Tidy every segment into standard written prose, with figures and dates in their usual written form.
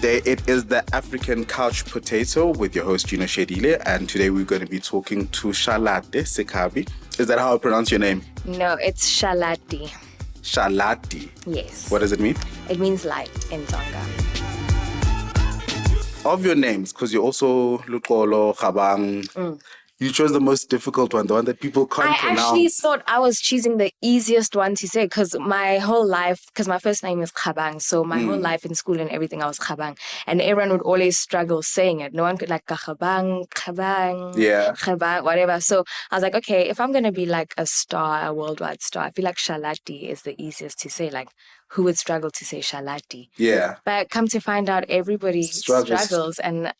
Day. It is the African Couch Potato with your host, Xolile, and today we're going to be talking to Shalate Sekhabi. Is that how I pronounce your name? No, it's Shalate. Shalate? Yes. What does it mean? It means light in Tonga. Of your names, because you're also Lukolo, Kgabang, you chose the most difficult one, the one that people can't pronounce. I actually thought I was choosing the easiest one to say because my whole life, because my first name is Kgabang, so my whole life in school and everything I was Kgabang. And everyone would always struggle saying it. No one could like Kgabang, Kgabang, whatever. So I was like, okay, if I'm going to be like a star, a worldwide star, I feel like Shalate is the easiest to say. Like, who would struggle to say Shalate? Yeah. But come to find out, everybody struggles and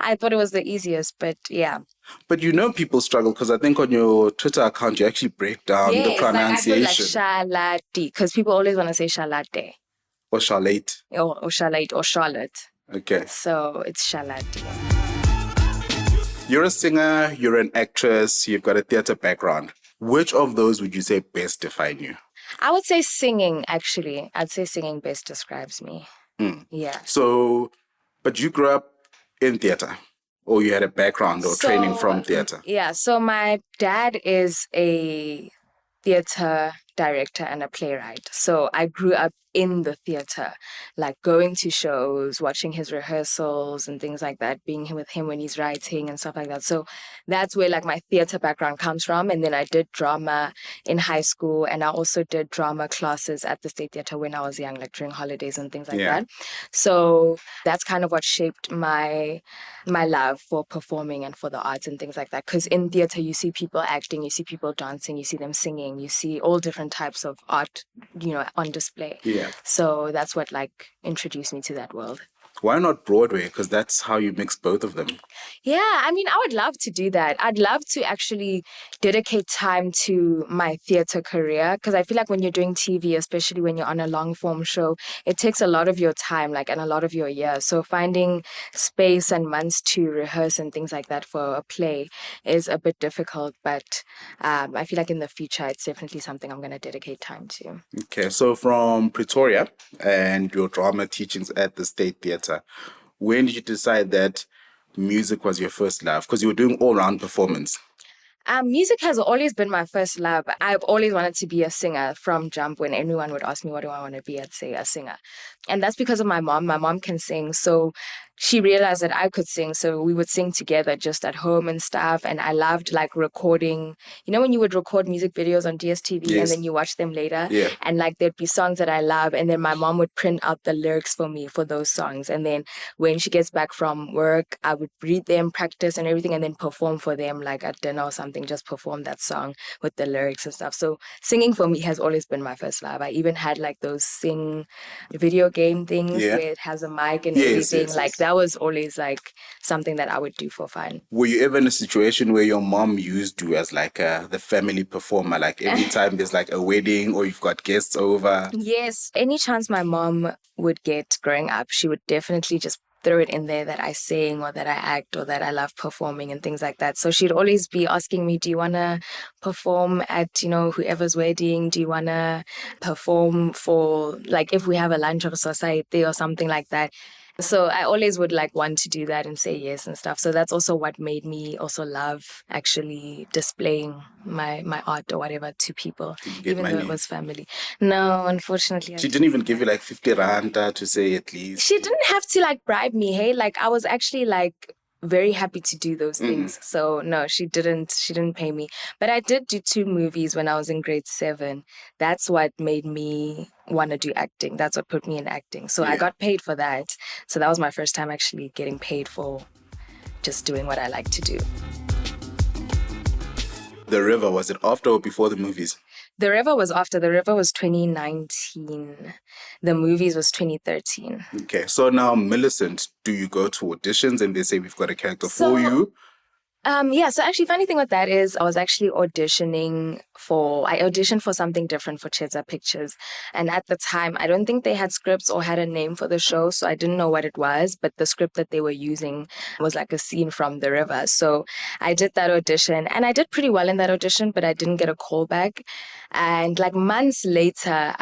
I thought it was the easiest, but yeah. But you know people struggle because I think on your Twitter account you actually break down the pronunciation. Like I put like Shalate because people always want to say Shalate. Or Shalate. Or Shalate or Charlotte. Okay. So it's Shalate. You're a singer, you're an actress, you've got a theatre background. Which of those would you say best define you? I would say singing, actually. I'd say singing best describes me. Yeah. So, but you grew up in theatre? Or you had a background or training from theatre? Yeah, so my dad is a theatre director and a playwright. So I grew up in the theatre, like going to shows, watching his rehearsals and things like that, being with him when he's writing and stuff like that. So that's where like my theatre background comes from. And then I did drama in high school, and I also did drama classes at the State Theatre when I was young, like during holidays and things like that. So that's kind of what shaped my love for performing and for the arts and things like that. Because in theatre, you see people acting, you see people dancing, you see them singing, you see all different types of art, on display. Yeah. So that's what like introduced me to that world. Why not Broadway? Because that's how you mix both of them. Yeah, I mean, I would love to do that. I'd love to actually dedicate time to my theatre career because I feel like when you're doing TV, especially when you're on a long form show, it takes a lot of your time, like, and a lot of your years. So finding space and months to rehearse and things like that for a play is a bit difficult. But I feel like in the future, it's definitely something I'm going to dedicate time to. Okay, so from Pretoria and your drama teachings at the State Theatre, when did you decide that music was your first love? Because you were doing all-round performance. Music has always been my first love. I've always wanted to be a singer from jump. When anyone would ask me, what do I want to be? I'd say a singer. And that's because of my mom. My mom can sing. So she realized that I could sing. So we would sing together just at home and stuff. And I loved like recording. You know when you would record music videos on DSTV and then you watch them later? Yeah. And like there'd be songs that I love. And then my mom would print out the lyrics for me for those songs. And then when she gets back from work, I would read them, practice and everything, and then perform for them like at dinner or something. Just perform that song with the lyrics and stuff. So singing for me has always been my first love. I even had like those sing video game things where it has a mic and everything. Like that was always like something that I would do for fun. Were you ever in a situation where your mom used you as like the family performer? Like every time there's like a wedding or you've got guests over? Yes. Any chance my mom would get growing up, she would definitely just throw it in there that I sing or that I act or that I love performing and things like that. So she'd always be asking me, do you want to perform at, whoever's wedding? Do you want to perform for, like, if we have a lunch of society or something like that? So I always would like want to do that and say yes and stuff. So that's also what made me also love actually displaying my art or whatever to people, even though it was family. No, unfortunately. She didn't even give you like 50 rand to say at least. She didn't have to like bribe me. Hey, like I was actually like very happy to do those things. So no, she didn't pay me. But I did do 2 movies when I was in grade 7. That's what made me want to do acting. That's what put me in acting. So I got paid for that. So that was my first time actually getting paid for just doing what I like to do. The River, was it after or before the movies? The River was after. The River was 2019. The movies was 2013. Okay. So now, Millicent, do you go to auditions and they say we've got a character for you? So actually funny thing with that is I was actually auditioning I auditioned for something different for Chedza Pictures. And at the time, I don't think they had scripts or had a name for the show, so I didn't know what it was. But the script that they were using was like a scene from the river. So I did that audition, and I did pretty well in that audition, but I didn't get a call back. And like months later,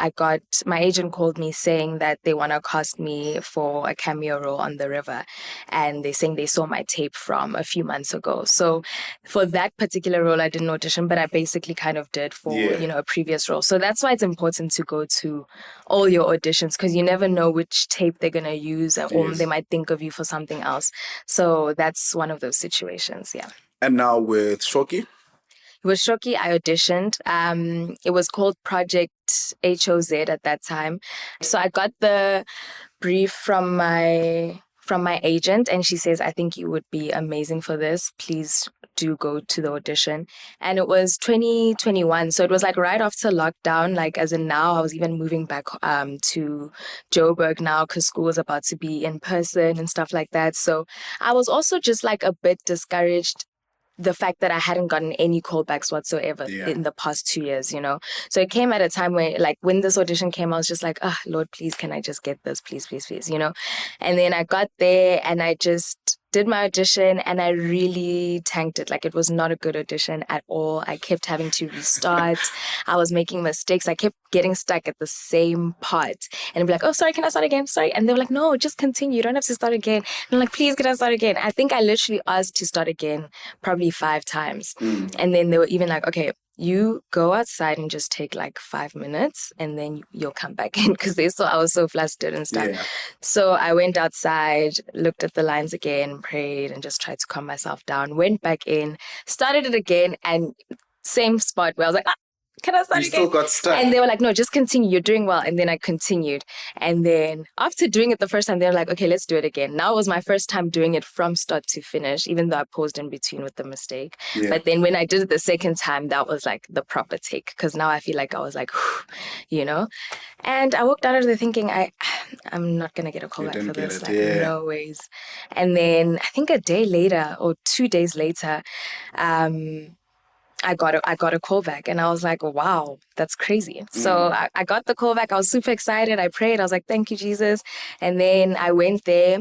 my agent called me saying that they want to cast me for a cameo role on the river. And they're saying they saw my tape from a few months ago. So for that particular role, I didn't audition, but I basically kind of did for, a previous role. So that's why it's important to go to all your auditions, because you never know which tape they're going to use, or they might think of you for something else. So that's one of those situations, yeah. And now with Shoki? With Shoki, I auditioned. It was called Project HOZ at that time. So I got the brief from my agent, and she says, I think you would be amazing for this. Please do go to the audition. And it was 2021. So it was like right after lockdown, like as in now, I was even moving back to Joburg now because school was about to be in person and stuff like that. So I was also just like a bit discouraged, the fact that I hadn't gotten any callbacks whatsoever in the past 2 years, So it came at a time where, like, when this audition came, I was just like, Lord, please, can I just get this? Please, please, please, And then I got there and I just did my audition and I really tanked it. Like, it was not a good audition at all. I kept having to restart. I was making mistakes. I kept getting stuck at the same part. And I'd be like, oh, sorry, can I start again? Sorry. And they were like, no, just continue. You don't have to start again. And I'm like, please, can I start again? I think I literally asked to start again probably 5 times. And then they were even like, okay, you go outside and just take like 5 minutes and then you'll come back in, because they saw I was so flustered and stuff. Yeah. So I went outside, looked at the lines again, prayed and just tried to calm myself down, went back in, started it again, and same spot where I was like, can I start again? You still got stuck. And they were like, no, just continue. You're doing well. And then I continued. And then after doing it the first time, they were like, okay, let's do it again. Now it was my first time doing it from start to finish, even though I paused in between with the mistake. Yeah. But then when I did it the second time, that was like the proper take, because now I feel like I was like, And I walked out of there thinking, I'm not going to get a call back for this. No ways. And then I think a day later or 2 days later, I got a call back, and I was like, wow, that's crazy. So I got the call back. I was super excited. I prayed. I was like, thank you, Jesus. And then I went there.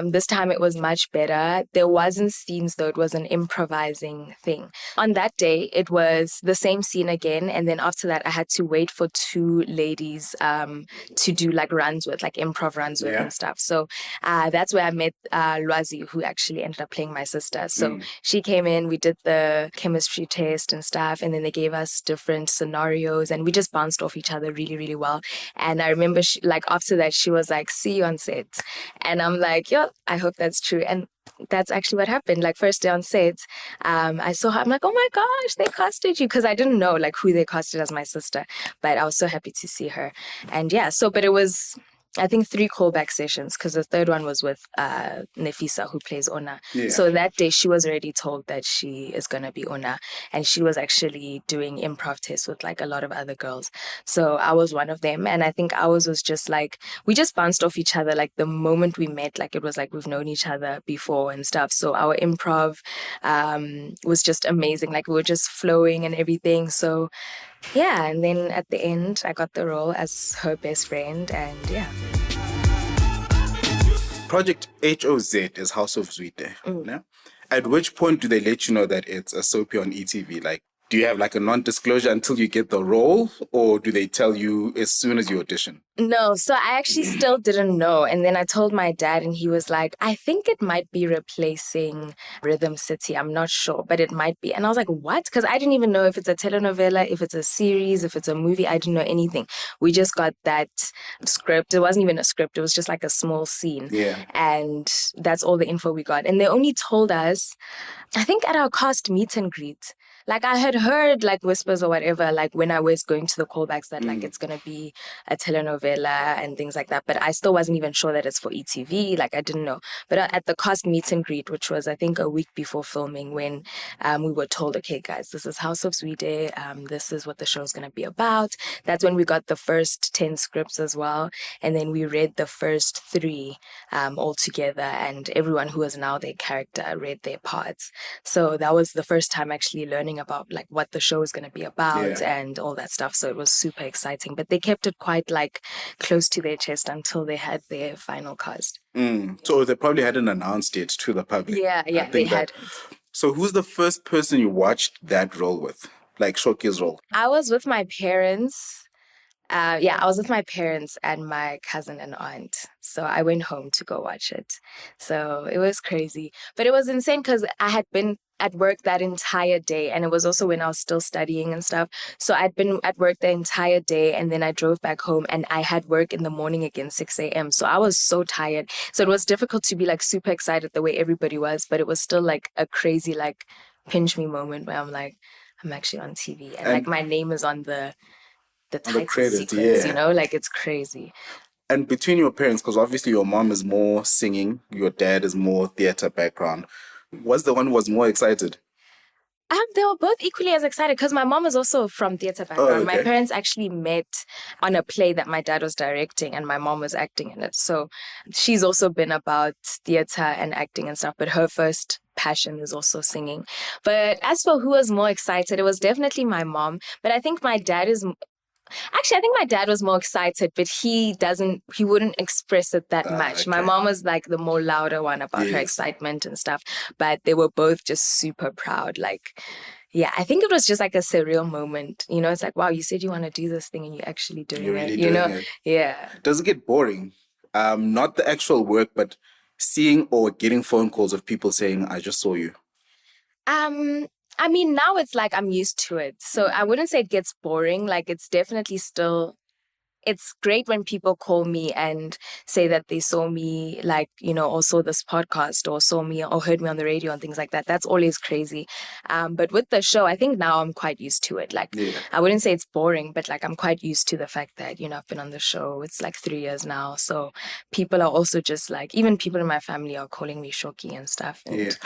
This time it was much better. There wasn't scenes though. It was an improvising thing. On that day, it was the same scene again. And then after that, I had to wait for 2 ladies to do like runs with, like improv runs with and stuff. So that's where I met Lwazi, who actually ended up playing my sister. So she came in, we did the chemistry test and stuff. And then they gave us different scenarios and we just bounced off each other really, really well. And I remember after that, she was like, see you on set. And I'm like, yeah, I hope that's true. And that's actually what happened. Like, first day on set, I saw her. I'm like, oh my gosh, they casted you. Because I didn't know like who they casted as my sister. But I was so happy to see her. And yeah, but it was, I think, 3 callback sessions, because the third one was with Nefisa, who plays Ona. Yeah. So that day she was already told that she is going to be Ona. And she was actually doing improv tests with like a lot of other girls. So I was one of them. And I think ours was just like, we just bounced off each other. Like the moment we met, like it was like we've known each other before and stuff. So our improv was just amazing. Like we were just flowing and everything. So yeah, and then at the end, I got the role as her best friend, and yeah. Project HOZ is House of Zwide. Yeah? At which point do they let you know that it's a soapy on ETV? Like, do you have like a non-disclosure until you get the role, or do they tell you as soon as you audition? No, so I actually still didn't know. And then I told my dad and he was like, I think it might be replacing Rhythm City. I'm not sure, but it might be. And I was like, what? Because I didn't even know if it's a telenovela, if it's a series, if it's a movie. I didn't know anything. We just got that script. It wasn't even a script. It was just like a small scene. Yeah. And that's all the info we got. And they only told us, I think at our cast meet and greet. Like I had heard like whispers or whatever, like when I was going to the callbacks that like it's going to be a telenovela and things like that. But I still wasn't even sure that it's for ETV. Like I didn't know. But at the cast meet and greet, which was I think a week before filming, when we were told, okay guys, this is House of Zwide. This is what the show's going to be about. That's when we got the first 10 scripts as well. And then we read the first 3 all together. And everyone who was now their character read their parts. So that was the first time actually learning learning about like what the show is going to be about and all that stuff. So it was super exciting. But they kept it quite like close to their chest until they had their final cast. So they probably hadn't announced it to the public. Yeah, they hadn't. So who's the first person you watched that role with? Like Shoki's role? I was with my parents. I was with my parents and my cousin and aunt. So I went home to go watch it. So it was crazy. But it was insane because I had been at work that entire day. And it was also when I was still studying and stuff. So I'd been at work the entire day. And then I drove back home and I had work in the morning again, 6 a.m. So I was so tired. So it was difficult to be like super excited the way everybody was. But it was still like a crazy like pinch me moment where I'm like, I'm actually on TV. And like my name is on the title sequence, you know, like it's crazy. And between your parents, because obviously your mom is more singing, your dad is more theater background, was the one who was more excited? They were both equally as excited because my mom is also from theater background. Oh, okay. My parents actually met on a play that my dad was directing and my mom was acting in it. So she's also been about theater and acting and stuff, but her first passion is also singing. But as for who was more excited, it was definitely my mom. But I think my dad is... Actually, I think my dad was more excited, but he wouldn't express it that much. Okay. My mom was like the more louder one about her excitement and stuff, but they were both just super proud. Like, yeah, I think it was just like a surreal moment. You know, it's like, wow, you said you want to do this thing and you're actually doing it, you know? Yeah. Does it get boring? Not the actual work, but seeing or getting phone calls of people saying, I just saw you. I mean, now it's like I'm used to it. So I wouldn't say it gets boring. Like it's definitely still, it's great when people call me and say that they saw me, like, you know, or saw this podcast or saw me or heard me on the radio and things like that. That's always crazy. But with the show, I think now I'm quite used to it. Like, I wouldn't say it's boring, but like I'm quite used to the fact that, you know, I've been on the show. It's like 3 years now. So people are also just like, even people in my family are calling me Shoki and stuff. And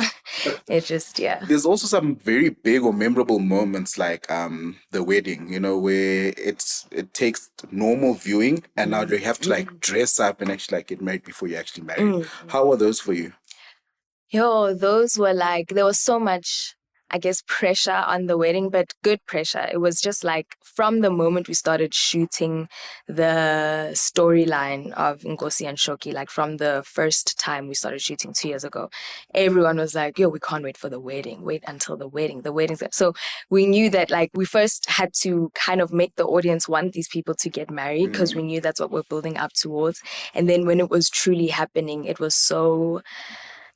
it just, There's also some very big or memorable moments like the wedding, you know, where it takes normal viewing and now they have to like dress up and actually like get married before you actually marry. How were those for you? Those were like, there was so much, I guess, pressure on the wedding, but good pressure. It was just like from the moment we started shooting the storyline of Nkosi and Shoki, like from the first time we started shooting 2 years ago, everyone was like, yo, we can't wait for the wedding. Wait until the wedding. The wedding's... So we knew that like we first had to kind of make the audience want these people to get married because we knew that's what we're building up towards. And then when it was truly happening, it was so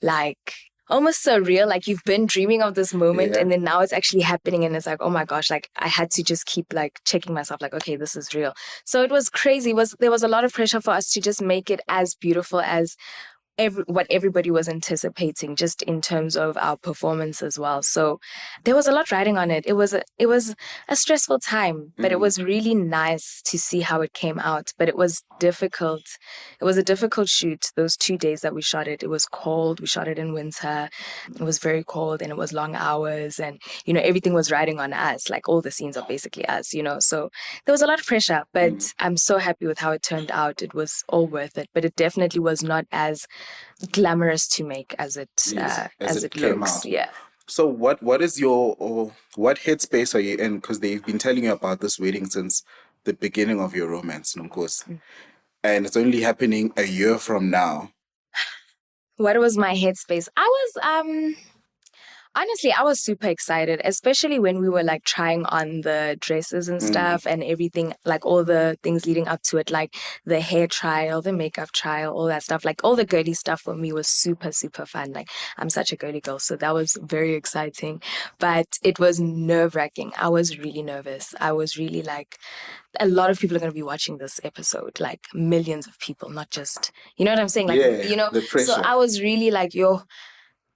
like... almost surreal, like you've been dreaming of this moment and then now it's actually happening and it's like, oh my gosh, like I had to just keep like checking myself like, okay, this is real. So it was crazy. There was a lot of pressure for us to just make it as beautiful as what everybody was anticipating, just in terms of our performance as well. So there was a lot riding on it. It was a stressful time, but it was really nice to see how it came out. But it was difficult. It was a difficult shoot. Those 2 days that we shot it, it was cold. We shot it in winter. It was very cold and it was long hours and, you know, everything was riding on us. Like all the scenes are basically us, you know. So there was a lot of pressure, but I'm so happy with how it turned out. It was all worth it, but it definitely was not as glamorous to make as it looks. Yeah. So what is your, or what headspace are you in? Because they've been telling you about this wedding since the beginning of your romance, of course, and it's only happening a year from now. What was my headspace? Honestly, I was super excited, especially when we were like trying on the dresses and stuff and everything, like all the things leading up to it, like the hair trial, the makeup trial, all that stuff. Like all the girly stuff for me was super, super fun. Like I'm such a girly girl, so that was very exciting. But it was nerve-wracking. I was really nervous. I was really like, a lot of people are going to be watching this episode, like millions of people, not just, you know what I'm saying? Like, you know, so I was really like,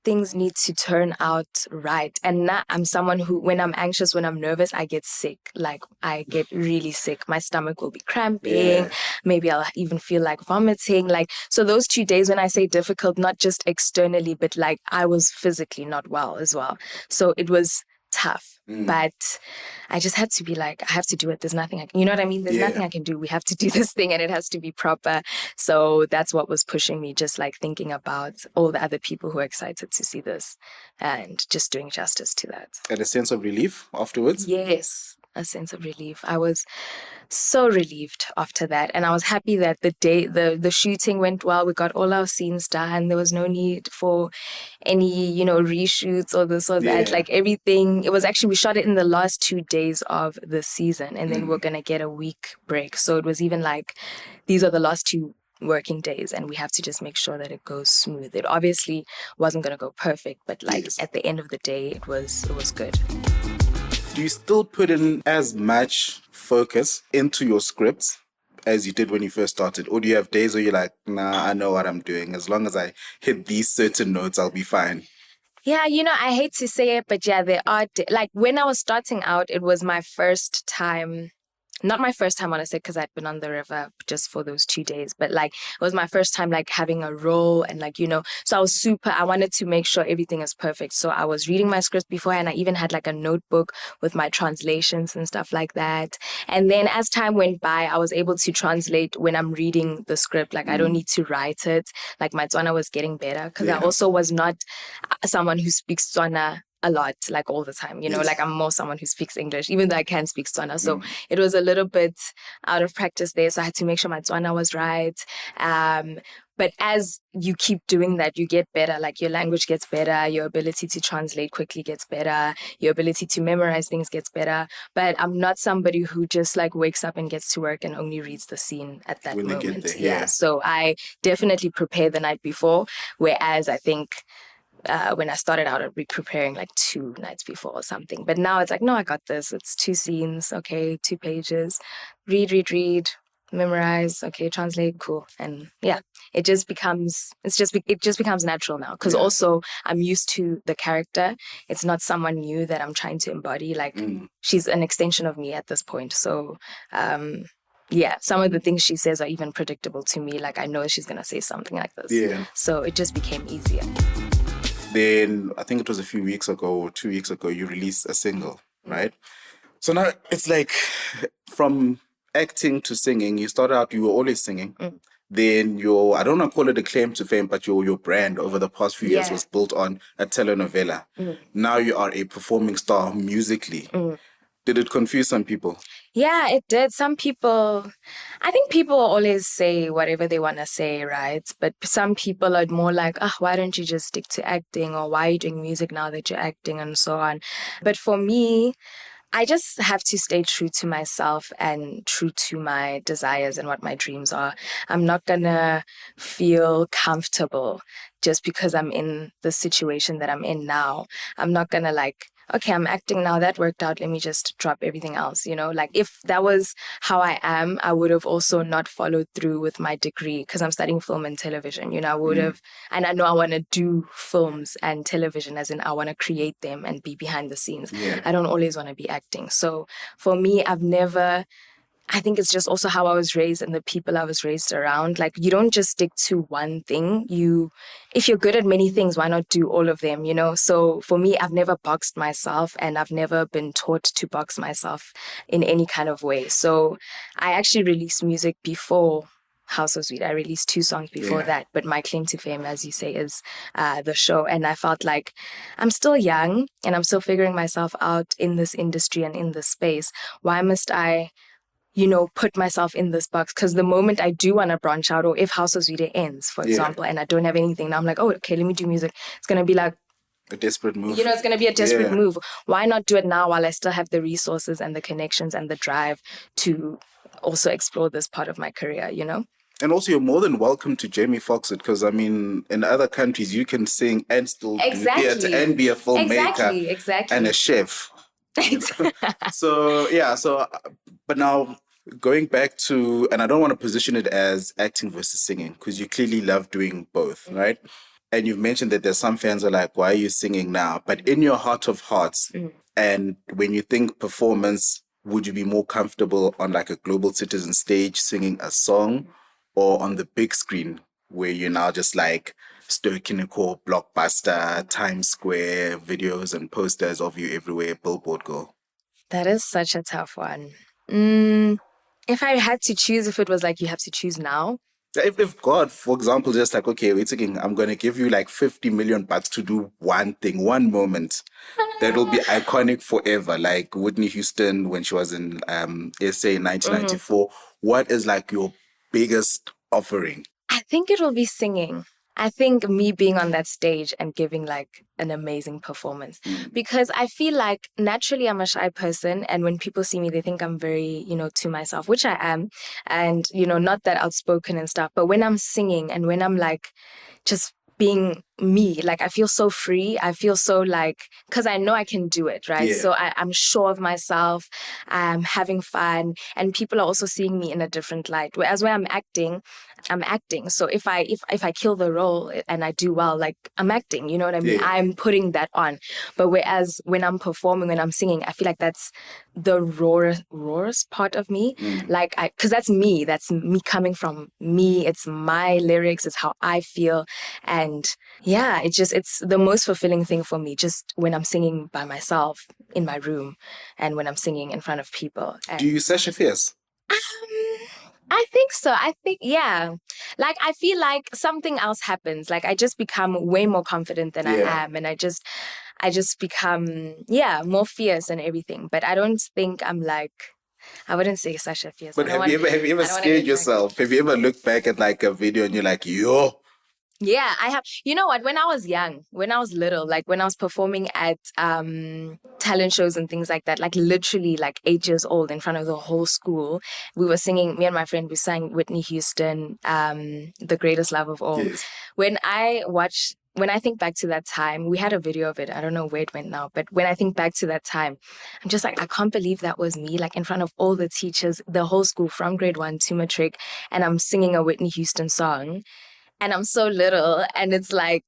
things need to turn out right. And now I'm someone who, when I'm anxious, when I'm nervous, I get sick. Like I get really sick. My stomach will be cramping. Maybe I'll even feel like vomiting. Like, so those 2 days when I say difficult, not just externally, but like I was physically not well as well. So it was tough. But I just had to be like, I have to do it. There's nothing I can, you know what I mean? There's nothing I can do. We have to do this thing and it has to be proper. So that's what was pushing me, just like thinking about all the other people who are excited to see this and just doing justice to that. And a sense of relief afterwards? Yes, a sense of relief. I was so relieved after that. And I was happy that the shooting went well. We got all our scenes done. There was no need for any, reshoots or this or that. Like everything, it was actually, we shot it in the last 2 days of the season and then we're going to get a week break. So it was even like, these are the last 2 working days and we have to just make sure that it goes smooth. It obviously wasn't going to go perfect, but like at the end of the day, it was good. Do you still put in as much focus into your scripts as you did when you first started? Or do you have days where you're like, nah, I know what I'm doing. As long as I hit these certain notes, I'll be fine? Yeah, I hate to say it, but yeah, there are, like when I was starting out, it was my first time. Not my first time on a set because I'd been on the river just for those 2 days, but like it was my first time like having a role and like, so I wanted to make sure everything is perfect. So I was reading my script before and I even had like a notebook with my translations and stuff like that. And then as time went by, I was able to translate when I'm reading the script. Like I don't need to write it. Like my Tswana was getting better because I also was not someone who speaks Tswana a lot, like all the time, like I'm more someone who speaks English, even though I can speak Tswana. So it was a little bit out of practice there. So I had to make sure my Tswana was right. But as you keep doing that, you get better. Like your language gets better. Your ability to translate quickly gets better. Your ability to memorize things gets better. But I'm not somebody who just like wakes up and gets to work and only reads the scene at that when moment. They get there, yeah. So I definitely prepare the night before, whereas I think when I started out, I'd be preparing like 2 nights before or something. But now it's like, no, I got this. It's 2 scenes. Okay, 2 pages. Read. Memorize. Okay, translate. Cool. And yeah, it just becomes natural now. Because also I'm used to the character. It's not someone new that I'm trying to embody. Like she's an extension of me at this point. So yeah, some of the things she says are even predictable to me. Like I know she's gonna say something like this. Yeah. So it just became easier. Then I think it was a few weeks ago or 2 weeks ago, you released a single, right? So now it's like from acting to singing, you started out, you were always singing. Then I don't want to call it a claim to fame, but your brand over the past few years was built on a telenovela. Now you are a performing star musically. Did it confuse some people? Yeah, it did. Some people, I think people always say whatever they want to say, right? But some people are more like, why don't you just stick to acting? Or why are you doing music now that you're acting and so on? But for me, I just have to stay true to myself and true to my desires and what my dreams are. I'm not going to feel comfortable just because I'm in the situation that I'm in now. I'm not going to like, okay, I'm acting now, that worked out, let me just drop everything else, Like if that was how I am, I would have also not followed through with my degree because I'm studying film and television, I would have, and I know I want to do films and television as in I want to create them and be behind the scenes. I don't always want to be acting. So for me, I think it's just also how I was raised and the people I was raised around. Like, you don't just stick to one thing. If you're good at many things, why not do all of them, So for me, I've never boxed myself and I've never been taught to box myself in any kind of way. So I actually released music before House of Zwide. I released 2 songs before that. But my claim to fame, as you say, is the show. And I felt like I'm still young and I'm still figuring myself out in this industry and in this space. Why must I put myself in this box? Because the moment I do want to branch out, or if House of Zwide ends, for example, and I don't have anything, now I'm like, oh, okay, let me do music. It's going to be like a desperate move. It's going to be a desperate move. Why not do it now while I still have the resources and the connections and the drive to also explore this part of my career, And also, you're more than welcome to Jamie Foxx it, because I mean, in other countries, you can sing and still do theatre and be a filmmaker and a chef. But now going back to, and I don't want to position it as acting versus singing, because you clearly love doing both, right? And you've mentioned that there's some fans are like, why are you singing now? But in your heart of hearts, and when you think performance, would you be more comfortable on like a global citizen stage singing a song, or on the big screen where you're now just like Stoichinical, Blockbuster, Times Square, videos and posters of you everywhere, billboard girl? That is such a tough one. If I had to choose, if it was like you have to choose now, If God, for example, just like, okay, wait again, I'm going to give you like 50 million bucks to do one thing, one moment that will be iconic forever, like Whitney Houston when she was in SA in 1994. What is like your biggest offering? I think it will be singing. I think me being on that stage and giving like an amazing performance, because I feel like naturally I'm a shy person, and when people see me, they think I'm very, to myself, which I am, and, not that outspoken and stuff. But when I'm singing and when I'm like just being me, like I feel so free. I feel so like, because I know I can do it, right? Yeah. So I'm sure of myself. I'm having fun, and people are also seeing me in a different light. Whereas when I'm acting. So if I kill the role and I do well, like I'm acting, you know what I mean? Yeah. I'm putting that on. But whereas when I'm performing, when I'm singing, I feel like that's the rawest part of me. Like because that's me coming from me. It's my lyrics. It's how I feel. And yeah, it's the most fulfilling thing for me, just when I'm singing by myself in my room and when I'm singing in front of people. Do you Sasha Fierce? I think so. I think, yeah. Like, I feel like something else happens. Like, I just become way more confident than I am. And I just become, more fierce and everything. But I don't think I'm like, I wouldn't say Sasha Fierce. But have you ever scared yourself? Have you ever looked back at like a video and you're like, yo? Yeah, I have. You know what? When I was young, when I was little, like when I was performing at talent shows and things like that, like literally like 8 years old in front of the whole school, we were singing, me and my friend, we sang Whitney Houston, The Greatest Love of All. Yes. When I think back to that time, we had a video of it. I don't know where it went now, but when I think back to that time, I'm just like, I can't believe that was me, like in front of all the teachers, the whole school from grade 1 to matric, and I'm singing a Whitney Houston song. And I'm so little, and it's like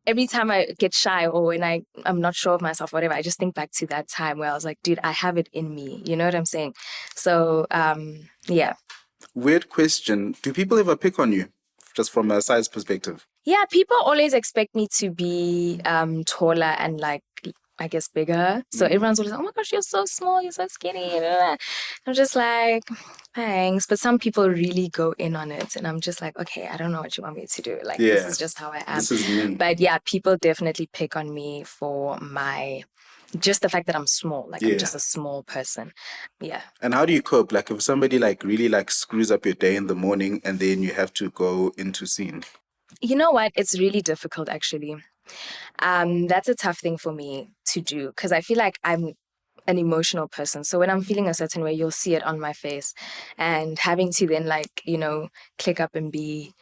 every time I get shy or when I'm not sure of myself, whatever, I just think back to that time where I was like, dude, I have it in me. You know what I'm saying? So, yeah. Weird question. Do people ever pick on you just from a size perspective? Yeah, people always expect me to be taller and like, I guess, bigger. So everyone's always like, oh my gosh, you're so small, you're so skinny. I'm just like, thanks. But some people really go in on it. And I'm just like, okay, I don't know what you want me to do. Like, this is just how I am. This is me. But yeah, people definitely pick on me for just the fact that I'm small. Like, I'm just a small person. Yeah. And how do you cope? Like, if somebody like really like screws up your day in the morning and then you have to go into scene? You know what? It's really difficult, actually. That's a tough thing for me to do because I feel like I'm an emotional person. So when I'm feeling a certain way, you'll see it on my face. And having to then like, click up and be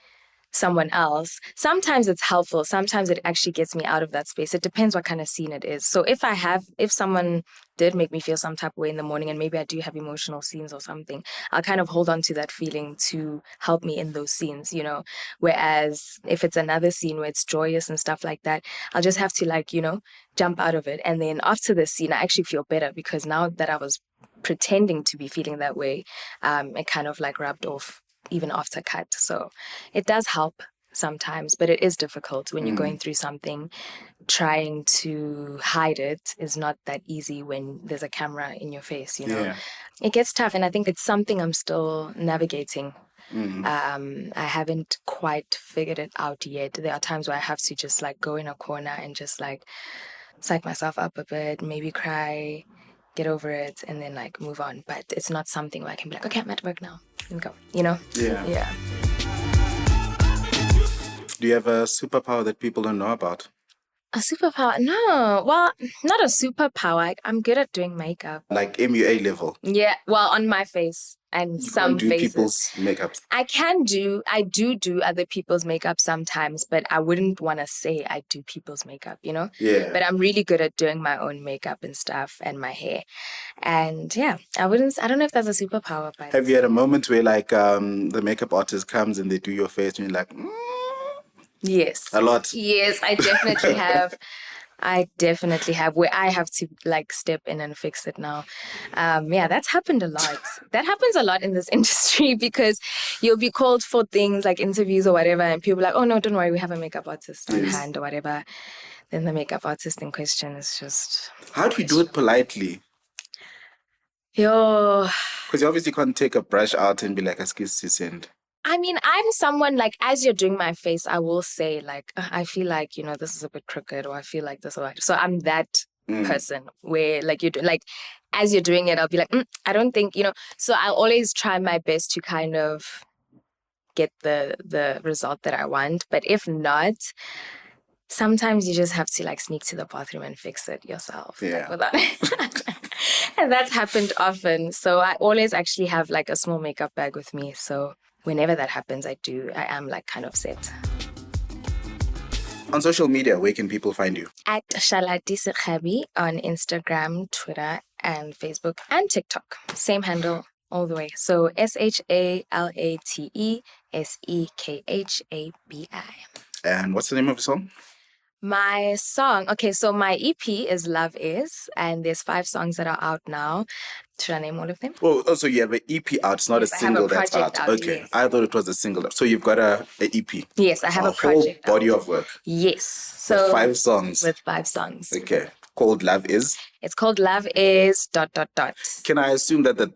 someone else, sometimes it's helpful. Sometimes it actually gets me out of that space. It depends what kind of scene it is. So if someone did make me feel some type of way in the morning and maybe I do have emotional scenes or something, I'll kind of hold on to that feeling to help me in those scenes, Whereas if it's another scene where it's joyous and stuff like that, I'll just have to like, jump out of it. And then after the scene, I actually feel better because now that I was pretending to be feeling that way, it kind of like rubbed off even after cut. So it does help sometimes, but it is difficult when you're going through something. Trying to hide it is not that easy when there's a camera in your face, It gets tough, and I think it's something I'm still navigating. I haven't quite figured it out yet. There are times where I have to just like go in a corner and just like psych myself up a bit, maybe cry, get over it, and then like move on. But it's not something where I can be like, okay, I'm at work now and go, Yeah. Do you have a superpower that people don't know about? A superpower? No. Well, not a superpower. I'm good at doing makeup. Like MUA level? Yeah. Well, on my face and some do faces. People's makeup? I do other people's makeup sometimes, but I wouldn't want to say I do people's makeup, Yeah. But I'm really good at doing my own makeup and stuff and my hair. And yeah, I don't know if that's a superpower. But have you had a moment where like the makeup artist comes and they do your face and you're like, Yes. A lot. Yes, I definitely have. I definitely have, where I have to like step in and fix it now. That's happened a lot. That happens a lot in this industry because you'll be called for things like interviews or whatever, and people are like, oh no, don't worry, we have a makeup artist on hand or whatever. Then the makeup artist in question is just... How do you do it politely? Yo. Because you obviously can't take a brush out and be like, excuse me, send. I mean, I'm someone like, as you're doing my face, I will say like, I feel like, this is a bit crooked, or I feel like this or that. So I'm that person where like you do, like as you're doing it, I'll be like, I don't think, so I always try my best to kind of get the result that I want. But if not, sometimes you just have to like sneak to the bathroom and fix it yourself. Yeah. Like, without and that's happened often. So I always actually have like a small makeup bag with me. So whenever that happens, I am like kind of set. On social media, where can people find you? At Shalate Sekhabi on Instagram, Twitter, and Facebook, and TikTok. Same handle all the way. So ShaLateSekhabi. And what's the name of the song? My song, okay, so my EP is Love Is, and there's 5 songs that are out now. Should I name all of them? Oh, also you have an EP out. It's not a single that's out. Okay, yes. I thought it was a single. So you've got a EP. Yes, I have a project whole body of work. Yes. So with 5 songs. With 5 songs. Okay. Called Love Is? It's called Love Is ... Can I assume that the ...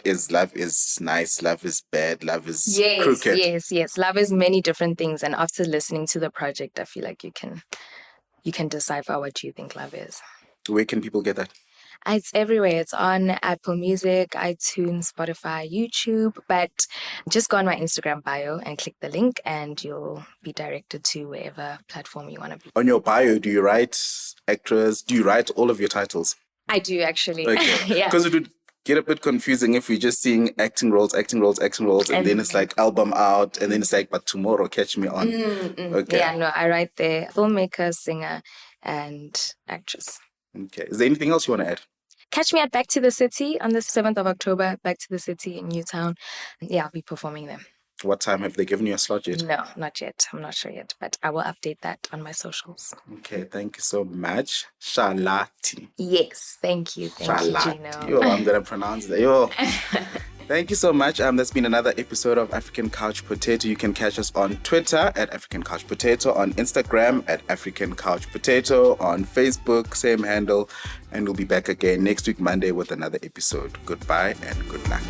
is love is nice, love is bad, love is crooked? Yes. Love is many different things. And after listening to the project, I feel like you can decipher what you think love is. Where can people get that? It's everywhere. It's on Apple Music, iTunes, Spotify, YouTube. But just go on my Instagram bio and click the link and you'll be directed to wherever platform you want to be. On your bio, do you write actors? Do you write all of your titles? I do, actually. Okay. Yeah. Because it would get a bit confusing if we're just seeing acting roles, and then it's like album out, and then it's like, but tomorrow, catch me on. Okay. Yeah, no, I write there. Filmmaker, singer, and actress. Okay. Is there anything else you want to add? Catch me at Back to the City on the 7th of October, Back to the City in Newtown. Yeah, I'll be performing there. What time have they given you a slot yet? No, not yet. I'm not sure yet, but I will update that on my socials. Okay, thank you so much. Shalate. Yes, thank you. Thank you, Gino. Yo, I'm going to pronounce that. Yo. Thank you so much. That's been another episode of African Couch Potato. You can catch us on Twitter at African Couch Potato, on Instagram at African Couch Potato, on Facebook, same handle. And we'll be back again next week, Monday, with another episode. Goodbye and good luck.